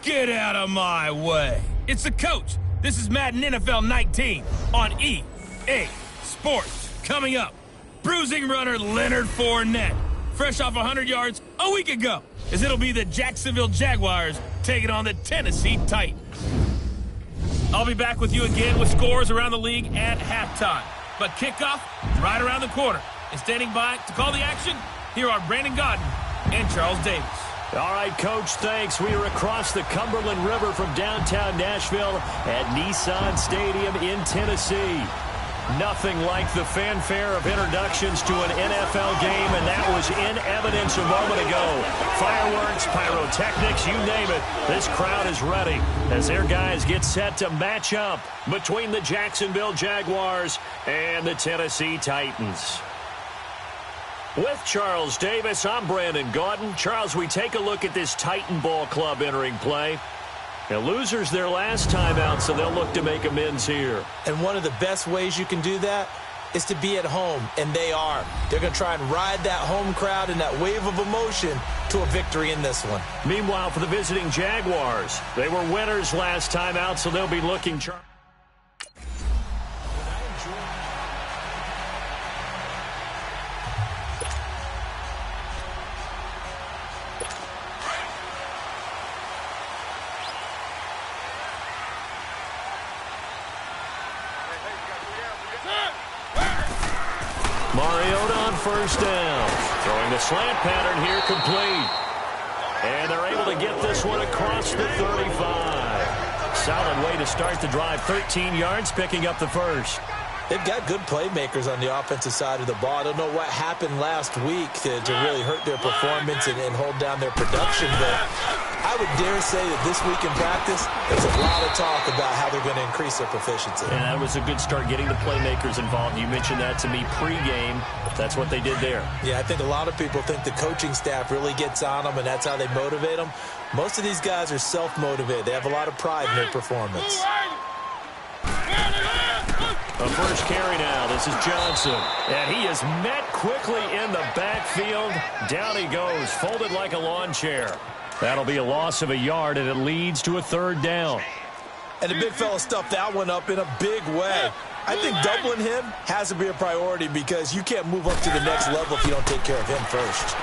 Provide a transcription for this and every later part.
Get out of my way. It's the coach. This is Madden NFL 19 on EA Sports. Coming up, bruising runner Leonard Fournette, fresh off 100 yards a week ago, as it'll be the Jacksonville Jaguars taking on the Tennessee Titans. I'll be back with you again with scores around the league at halftime. But kickoff is right around the corner. And standing by to call the action, here are Brandon Godden and Charles Davis. All right, Coach, thanks. We are across the Cumberland River from downtown Nashville at Nissan Stadium in Tennessee. Nothing like the fanfare of introductions to an NFL game, and that was in evidence a moment ago. Fireworks, pyrotechnics, you name it. This crowd is ready as their guys get set to match up between the Jacksonville Jaguars and the Tennessee Titans. With Charles Davis, I'm Brandon Gaudin. Charles, we take a look at this Titan Ball Club entering play. Now, losers their last time out, so they'll look to make amends here. And one of the best ways you can do that is to be at home, and they are. They're going to try and ride that home crowd and that wave of emotion to a victory in this one. Meanwhile, for the visiting Jaguars, they were winners last time out, so they'll be looking... Mariota on first down. Throwing the slant pattern here complete. And they're able to get this one across the 35. Solid way to start the drive. 13 yards, picking up the first. They've got good playmakers on the offensive side of the ball. I don't know what happened last week to really hurt their performance and hold down their production, but I would dare say that this week in practice, there's a lot of talk about how they're going to increase their proficiency. And that was a good start getting the playmakers involved. You mentioned that to me pregame. That's what they did there. Yeah, I think a lot of people think the coaching staff really gets on them, and that's how they motivate them. Most of these guys are self-motivated. They have a lot of pride in their performance. The first carry now. This is Johnson. And he is met quickly in the backfield. Down he goes, folded like a lawn chair. That'll be a loss of a yard, and it leads to a third down. And the big fella stuffed that one up in a big way. I think doubling him has to be a priority because you can't move up to the next level if you don't take care of him first.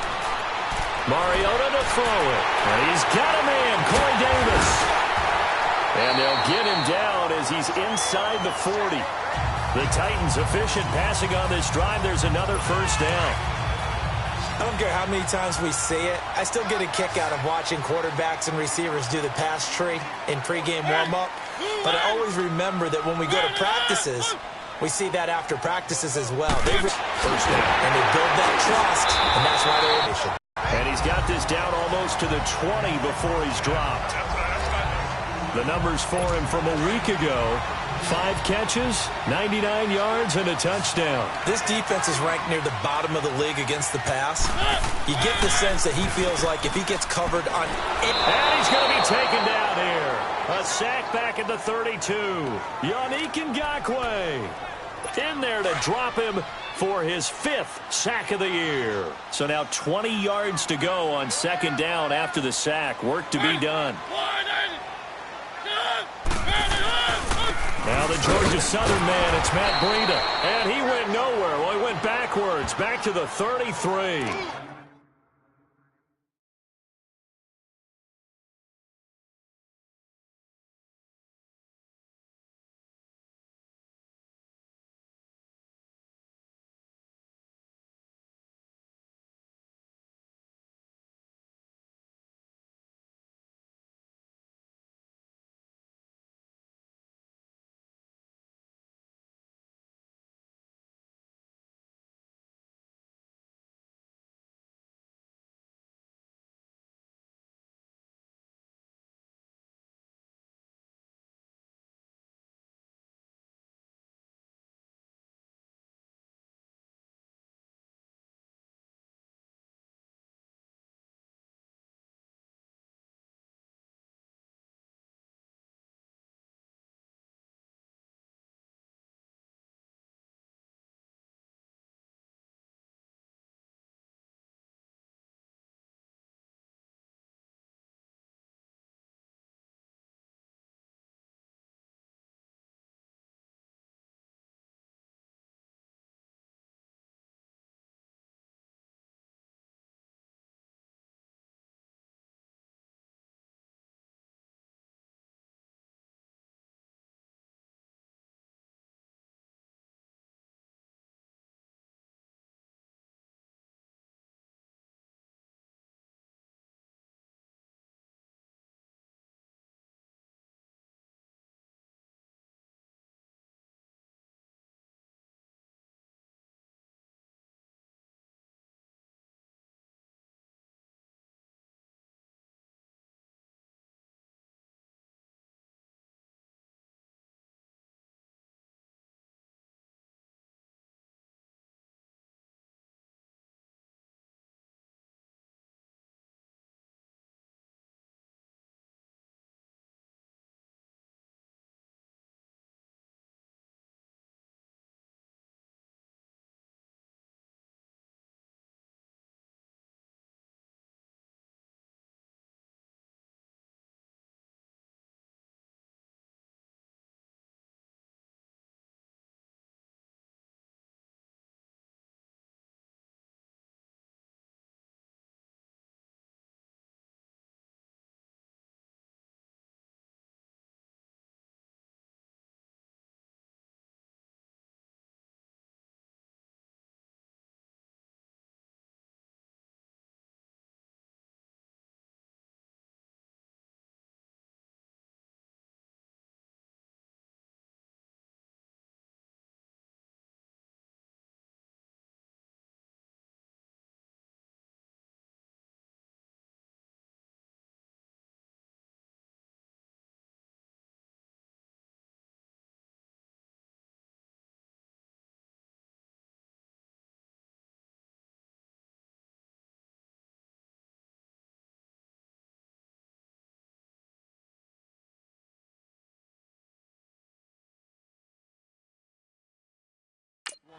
Mariota to throw it. And he's got a man, Corey Davis. And they'll get him down as he's inside the 40. The Titans efficient passing on this drive. There's another first down. I don't care how many times we see it. I still get a kick out of watching quarterbacks and receivers do the pass tree in pregame warm-up. But I always remember that when we go to practices, we see that after practices as well. First down. And they build that trust, and that's why they're efficient. And he's got this down almost to the 20 before he's dropped. The numbers for him from a week ago: 5 catches, 99 yards, and a touchdown. This defense is ranked near the bottom of the league against the pass. You get the sense that he feels like if he gets covered on it. And he's going to be taken down here. A sack back at the 32. Yannick Ngakoue in there to drop him for his 5th sack of the year. So now 20 yards to go on second down after the sack. Work to be done. Now the Georgia Southern man, it's Matt Breida. And he went nowhere. Well, he went backwards, back to the 33.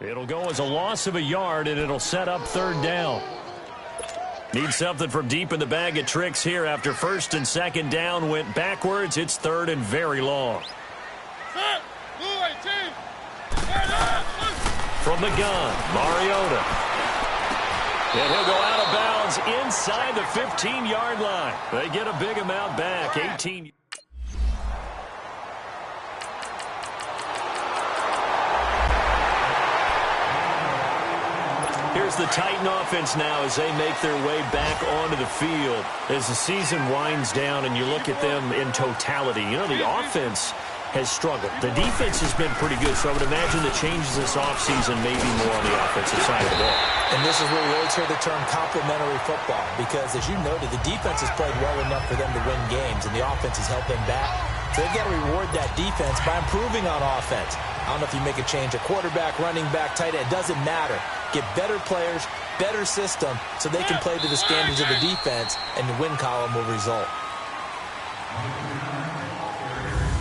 It'll go as a loss of a yard, and it'll set up third down. Need something from deep in the bag of tricks here after first and second down went backwards. It's third and very long. From the gun, Mariota. And he'll go out of bounds inside the 15-yard line. They get a big amount back, 18. Here's the Titan offense now as they make their way back onto the field. As the season winds down and you look at them in totality, you know, the offense has struggled. The defense has been pretty good, so I would imagine the changes this offseason may be more on the offensive side of the ball. And this is where we always hear the term complementary football, because as you noted, the defense has played well enough for them to win games, and the offense has helped them back. So they've got to reward that defense by improving on offense. I don't know if you make a change, a quarterback, running back, tight end, it doesn't matter. Get better players, better system, so they can play to the standards of the defense, and the win column will result.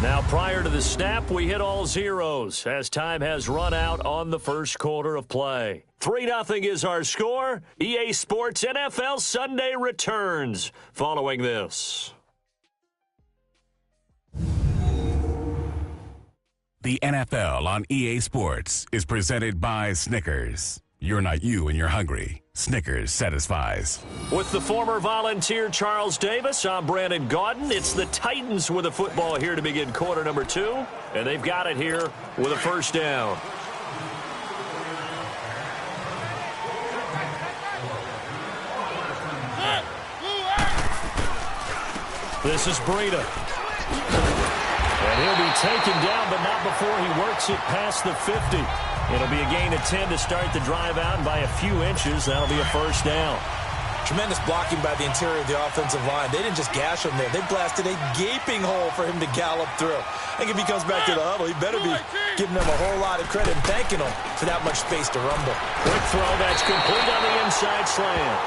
Now, prior to the snap, we hit all zeros as time has run out on the first quarter of play. 3-0 is our score. EA Sports NFL Sunday returns following this. The NFL on EA Sports is presented by Snickers. You're not you and you're hungry. Snickers satisfies. With the former Volunteer Charles Davis, I'm Brandon Gaudin. It's the Titans with the football here to begin quarter number 2, and they've got it here with a first down. This is Breida. And he'll be taken down, but not before he works it past the 50. It'll be a gain of 10 to start the drive out, and by a few inches, that'll be a first down. Tremendous blocking by the interior of the offensive line. They didn't just gash him there. They blasted a gaping hole for him to gallop through. I think if he comes back to the huddle, he better be giving them a whole lot of credit and thanking them for that much space to rumble. Quick throw, that's complete on the inside slant.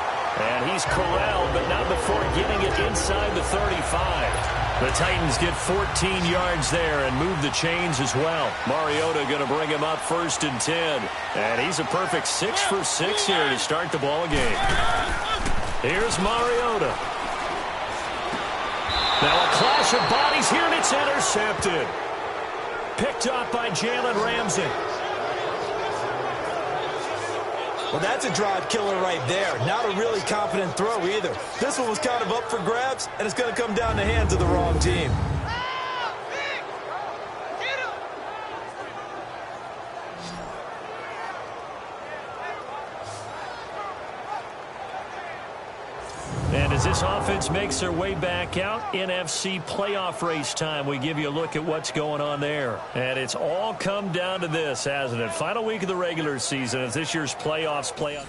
And he's corralled, but not before getting it inside the 35. The Titans get 14 yards there and move the chains as well. Mariota going to bring him up first and 10. And he's a perfect 6 for 6 here to start the ball game. Here's Mariota. Now a clash of bodies here, and it's intercepted. Picked up by Jalen Ramsey. Well, that's a drive killer right there. Not a really confident throw either. This one was kind of up for grabs, and it's going to come down the hands of the wrong team. And as this offense makes their way back out, NFC playoff race time, we give you a look at what's going on there. And it's all come down to this, hasn't it? Final week of the regular season as this year's playoffs play out.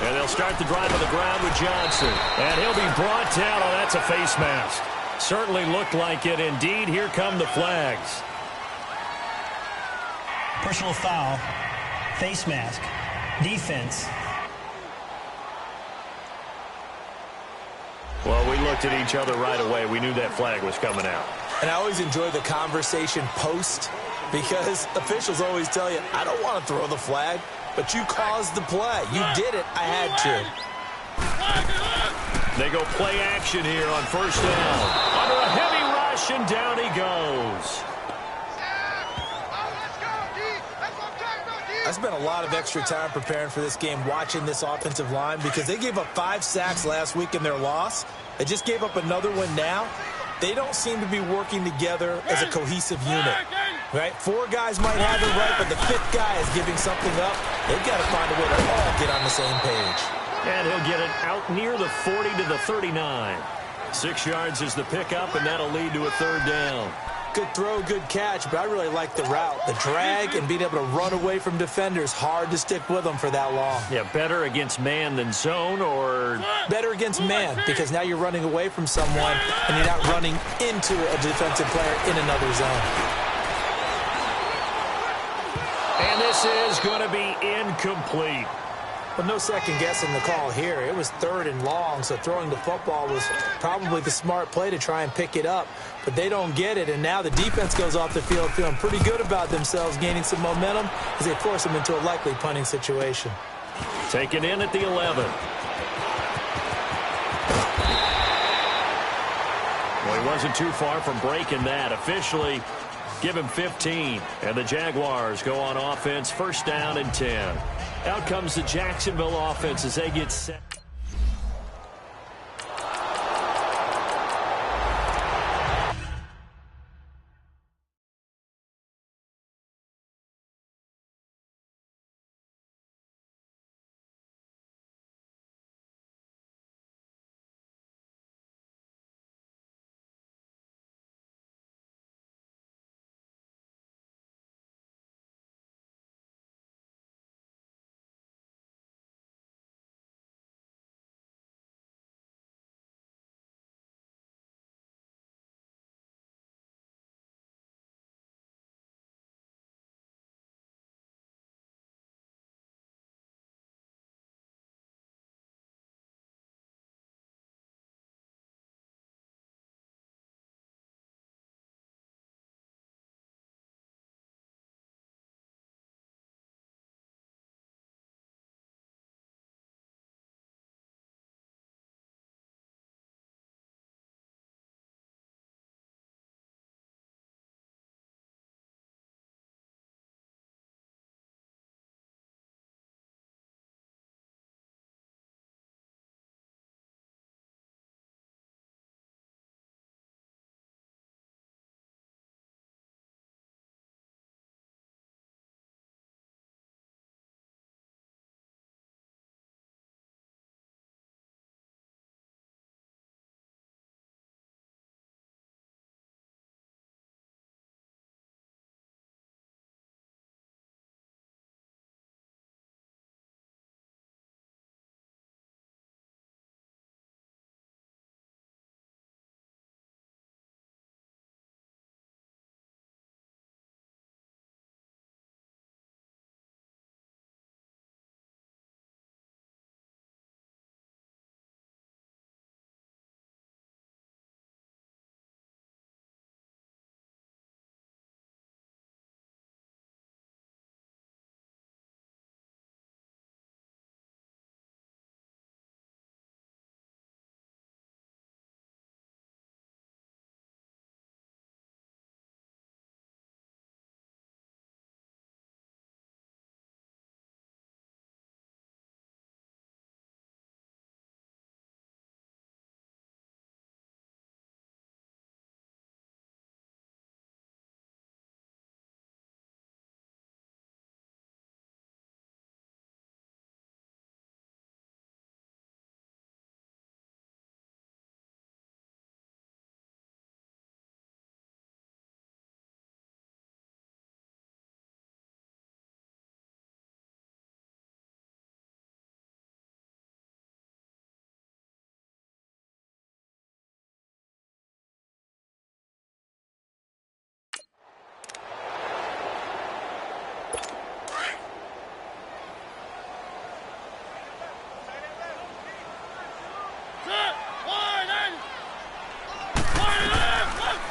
And they'll start the drive on the ground with Johnson. And he'll be brought down. Oh, that's a face mask. Certainly looked like it. Indeed, here come the flags. Personal foul, face mask, defense. Well, we looked at each other right away. We knew that flag was coming out. And I always enjoy the conversation post, because officials always tell you, I don't want to throw the flag, but you caused the play. You did it. I had to. They go play action here on first down. Under a heavy rush, and down he goes. I spent a lot of extra time preparing for this game, watching this offensive line, because they gave up 5 sacks last week in their loss. They just gave up another one now. They don't seem to be working together as a cohesive unit. Right? 4 guys might have it right, but the 5th guy is giving something up. They've got to find a way to all get on the same page. And he'll get it out near the 40 to the 39. 6 yards is the pickup, and that'll lead to a third down. Good throw, good catch, but I really like the route. The drag and being able to run away from defenders, hard to stick with them for that long. Yeah, better against man than zone, or? Better against man, because now you're running away from someone and you're not running into a defensive player in another zone. And this is going to be incomplete. Well, no second guessing the call here. It was 3rd and long, so throwing the football was probably the smart play to try and pick it up. But they don't get it, and now the defense goes off the field feeling pretty good about themselves, gaining some momentum as they force them into a likely punting situation. Taken in at the 11. Well, he wasn't too far from breaking that. Officially, give him 15. And the Jaguars go on offense, 1st down and 10. Out comes the Jacksonville offense as they get set.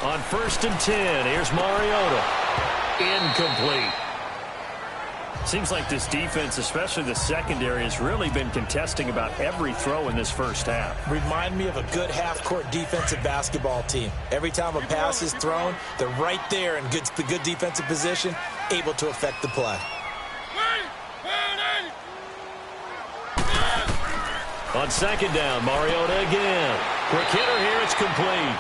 On 1st and 10, here's Mariota. Incomplete. Seems like this defense, especially the secondary, has really been contesting about every throw in this first half. Remind me of a good half-court defensive basketball team. Every time a pass is thrown, they're right there in good defensive position, able to affect the play. On 2nd down, Mariota again. Quick hitter here, it's complete.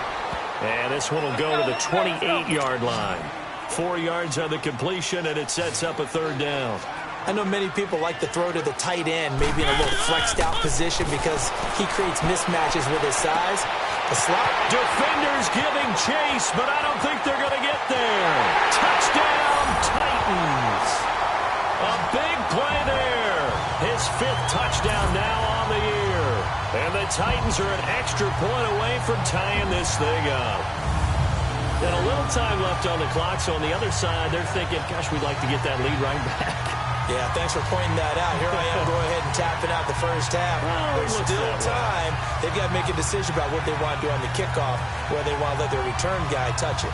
And this one will go to the 28-yard line. 4 yards on the completion, and it sets up a 3rd down. I know many people like to throw to the tight end, maybe in a little flexed out position because he creates mismatches with his size. The slot. Defenders giving chase, but I don't think they're going to get there. Touchdown, Titans. A big play there. His 5th touchdown now on the year. And the Titans are an extra point away from tying this thing up. And a little time left on the clock, so on the other side, they're thinking, gosh, we'd like to get that lead right back. Yeah, thanks for pointing that out. Here I am going ahead and tapping out the first half. There's still time. They've got to make a decision about what they want to do on the kickoff, whether they want to let their return guy touch it.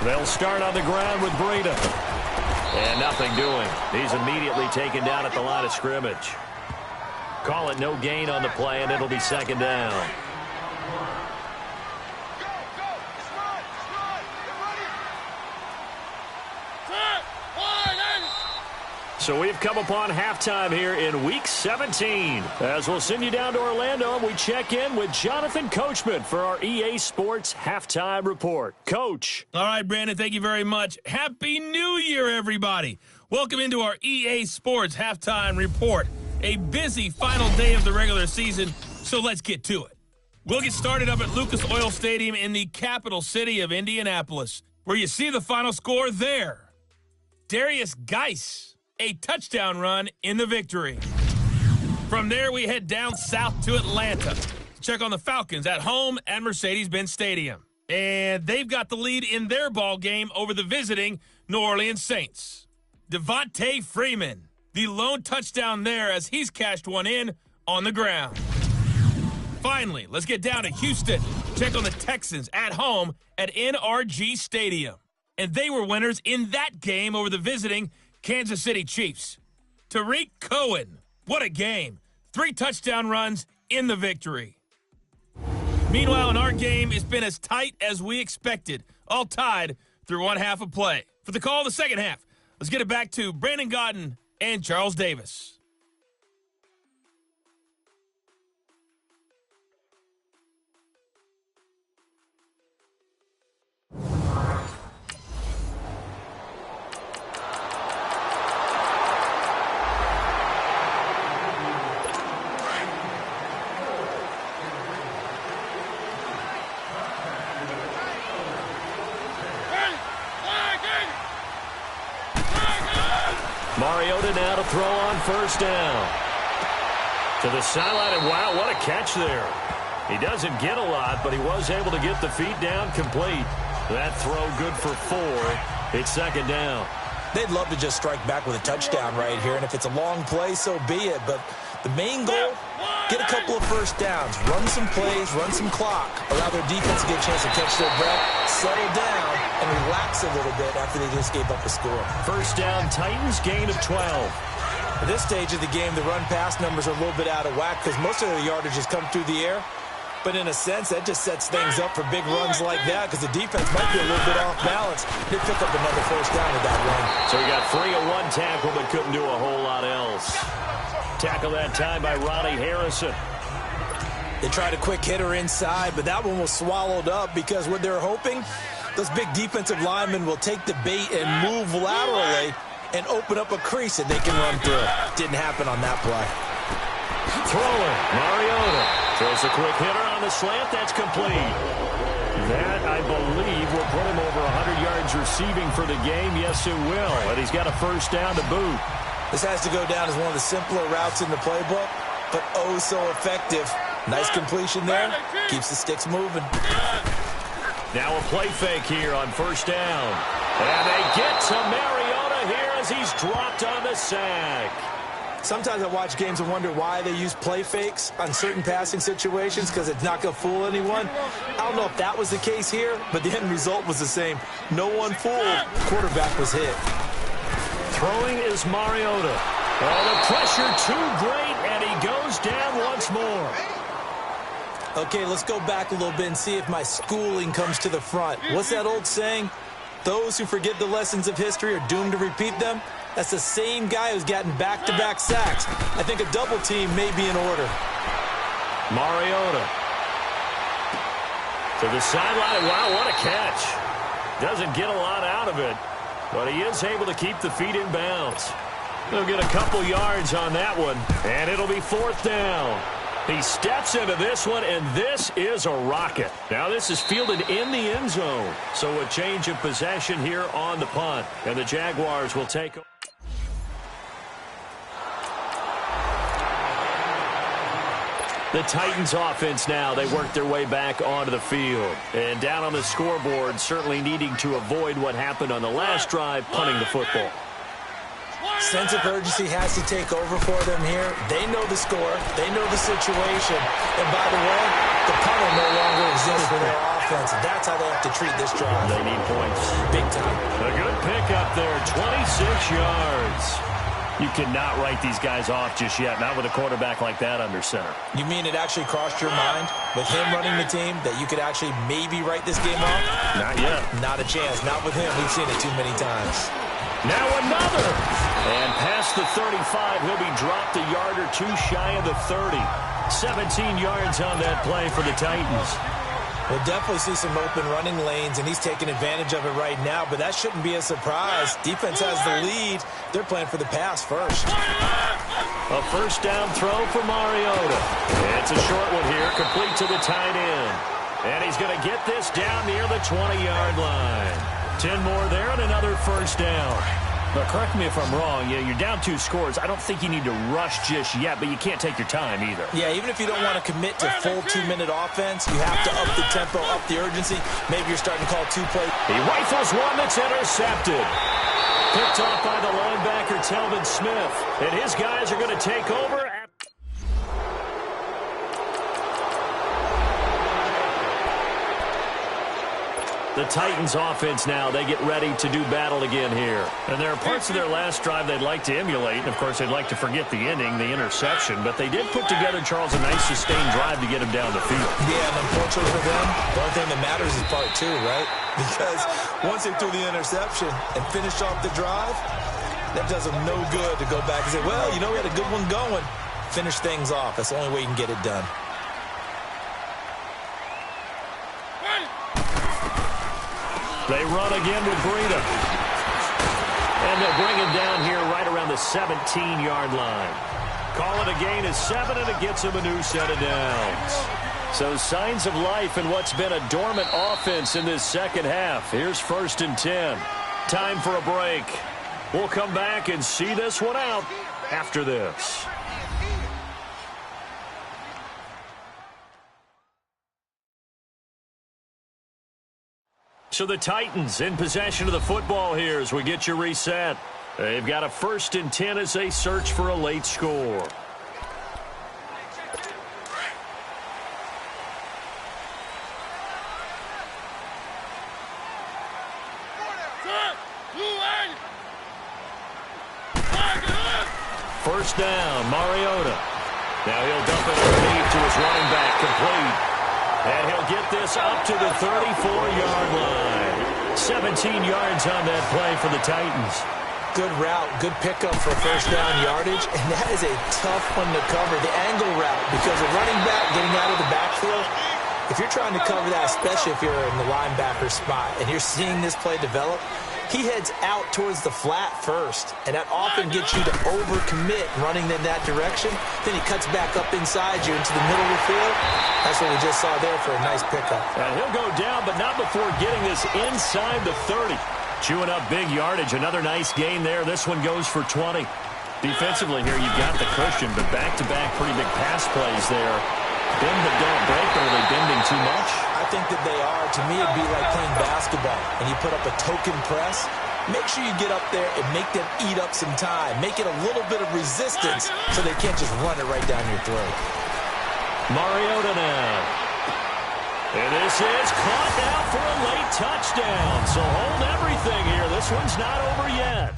They'll start on the ground with Breida. And nothing doing. He's immediately taken down at the line of scrimmage. Call it no gain on the play, and it'll be second down. So we've come upon halftime here in Week 17. As we'll send you down to Orlando, we check in with Jonathan Coachman for our EA Sports Halftime Report. Coach. All right, Brandon, thank you very much. Happy New Year, everybody. Welcome into our EA Sports Halftime Report. A busy final day of the regular season, so let's get to it. We'll get started up at Lucas Oil Stadium in the capital city of Indianapolis, where you see the final score there. Darius Geis. A touchdown run in the victory. From there, we head down south to Atlanta to check on the Falcons at home at Mercedes-Benz Stadium. And they've got the lead in their ball game over the visiting New Orleans Saints. Devontae Freeman, the lone touchdown there as he's cashed one in on the ground. Finally, let's get down to Houston. Check on the Texans at home at NRG Stadium. And they were winners in that game over the visiting Kansas City Chiefs. Tariq Cohen, what a game. 3 touchdown runs in the victory. Meanwhile, in our game, it's been as tight as we expected, all tied through one half of play. For the call of the second half, let's get it back to Brandon Godden and Charles Davis. Mariota now to throw on first down. To the sideline, and wow, what a catch there. He doesn't get a lot, but he was able to get the feet down complete. That throw good for 4. It's second down. They'd love to just strike back with a touchdown right here, and if it's a long play, so be it. But the main goal, get a couple of first downs, run some plays, run some clock, allow their defense to get a chance to catch their breath, settle down, and relax a little bit after they just gave up a score. First down, Titans, gain of 12. At this stage of the game, the run-pass numbers are a little bit out of whack because most of the yardage has come through the air. But in a sense, that just sets things up for big runs like that because the defense might be a little bit off balance. They pick up another first down with that run. So he got 3 of 1 tackle but couldn't do a whole lot else. Tackle that time by Ronnie Harrison. They tried a quick hitter inside, but that one was swallowed up because what they're hoping, those big defensive linemen will take the bait and move laterally and open up a crease that they can run through. Didn't happen on that play. Throwing, Mariota. Throws a quick hitter on the slant. That's complete. That, I believe, will put him over 100 yards receiving for the game. Yes, it will. And he's got a first down to boot. This has to go down as one of the simpler routes in the playbook, but oh so effective. Nice completion there. Keeps the sticks moving. Now a play fake here on first down. And they get to Mariota here as he's dropped on the sack. Sometimes I watch games and wonder why they use play fakes on certain passing situations because it's not going to fool anyone. I don't know if that was the case here, but the end result was the same. No one fooled. Quarterback was hit. Throwing is Mariota. Oh, the pressure too great, and he goes down once more. Okay, let's go back a little bit and see if my schooling comes to the front. What's that old saying? Those who forget the lessons of history are doomed to repeat them. That's the same guy who's gotten back-to-back sacks. I think a double team may be in order. Mariota. To the sideline. Wow, what a catch. Doesn't get a lot out of it, but he is able to keep the feet in bounds. He'll get a couple yards on that one, and it'll be 4th down. He steps into this one, and this is a rocket. Now this is fielded in the end zone, so a change of possession here on the punt, and the Jaguars will take. The Titans offense now, they work their way back onto the field. And down on the scoreboard, certainly needing to avoid what happened on the last drive, punting the football. Sense of urgency has to take over for them here. They know the score. They know the situation. And by the way, the punter no longer exists for their offense. That's how they have to treat this drive. They need points. Big time. A good pickup there, 26 yards. You cannot write these guys off just yet, not with a quarterback like that under center. You mean it actually crossed your mind with him running the team that you could actually maybe write this game off? Not yet. Not a chance. Not with him. We've seen it too many times. Now another. And past the 35, he'll be dropped a yard or two shy of the 30. 17 yards on that play for the Titans. We'll definitely see some open running lanes, and he's taking advantage of it right now, but that shouldn't be a surprise. Defense has the lead. They're playing for the pass first. A first down throw for Mariota. It's a short one here, complete to the tight end. And he's going to get this down near the 20-yard line. 10 more there and another first down. But correct me if I'm wrong. You're down 2 scores. I don't think you need to rush just yet, but you can't take your time either. Yeah, even if you don't want to commit to full 2-minute offense, you have to up the tempo, up the urgency. Maybe you're starting to call 2-play. He rifles one that's intercepted. Picked off by the linebacker, Telvin Smith. And his guys are going to take over. The Titans offense now, they get ready to do battle again here. And there are parts of their last drive they'd like to emulate. And, of course, they'd like to forget the ending, the interception. But they did put together, Charles, a nice sustained drive to get him down the field. Yeah, and unfortunately for them, the only thing that matters is part 2, right? Because once they threw the interception and finished off the drive, that does them no good to go back and say, well, you know, we had a good one going. Finish things off. That's the only way you can get it done. They run again with Breida. And they'll bring him down here right around the 17-yard line. Call it a gain of 7, and it gets him a new set of downs. So signs of life in what's been a dormant offense in this second half. Here's 1st and 10. Time for a break. We'll come back and see this one out after this. So the Titans in possession of the football here as we get you reset. They've got a 1st and 10 as they search for a late score. First down, Mariota. Now he'll dump it underneath to his running back, complete. And he'll get this up to the 34-yard line. 17 yards on that play for the Titans. Good route, good pickup for first down yardage, and that is a tough one to cover, the angle route, because a running back getting out of the backfield, if you're trying to cover that, especially if you're in the linebacker spot, and you're seeing this play develop, he heads out towards the flat first, and that often gets you to overcommit running in that direction. Then he cuts back up inside you into the middle of the field. That's what we just saw there for a nice pickup. And he'll go down, but not before getting this inside the 30. Chewing up big yardage. Another nice gain there. This one goes for 20. Defensively here, you've got the cushion, but back-to-back pretty big pass plays there. Bend but don't break. Are they bending too much? I think that they are. To me, it'd be like playing basketball, and you put up a token press. Make sure you get up there and make them eat up some time. Make it a little bit of resistance so they can't just run it right down your throat. Mariota now. And this is caught now for a late touchdown. So hold everything here. This one's not over yet.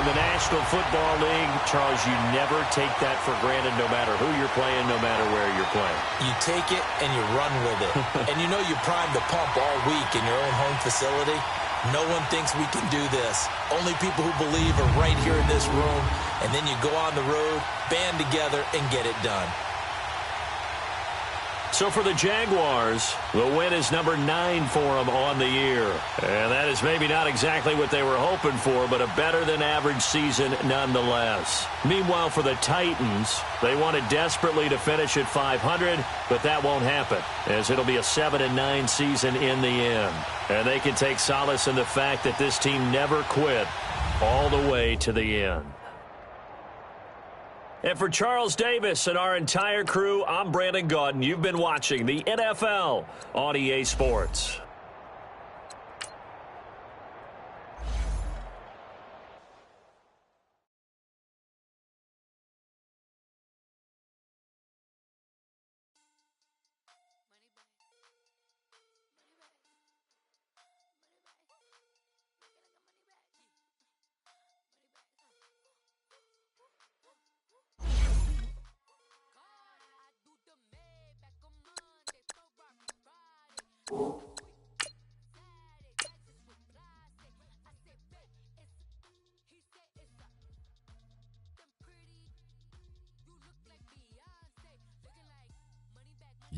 National Football League, Charles, you never take that for granted no matter who you're playing, no matter where you're playing. You take it and you run with it. And you know you primed the pump all week in your own home facility. No one thinks we can do this. Only people who believe are right here in this room. And then you go on the road, band together, and get it done. So for the Jaguars, the win is number 9 for them on the year. And that is maybe not exactly what they were hoping for, but a better-than-average season nonetheless. Meanwhile, for the Titans, they wanted desperately to finish at 500, but that won't happen, as it'll be a 7-9 season in the end. And they can take solace in the fact that this team never quit all the way to the end. And for Charles Davis and our entire crew, I'm Brandon Gaudin. You've been watching the NFL on EA Sports.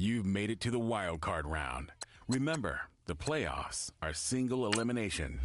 You've made it to the wild card round. Remember, the playoffs are single elimination.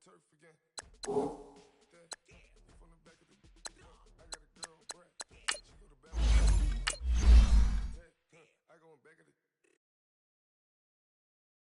turf again.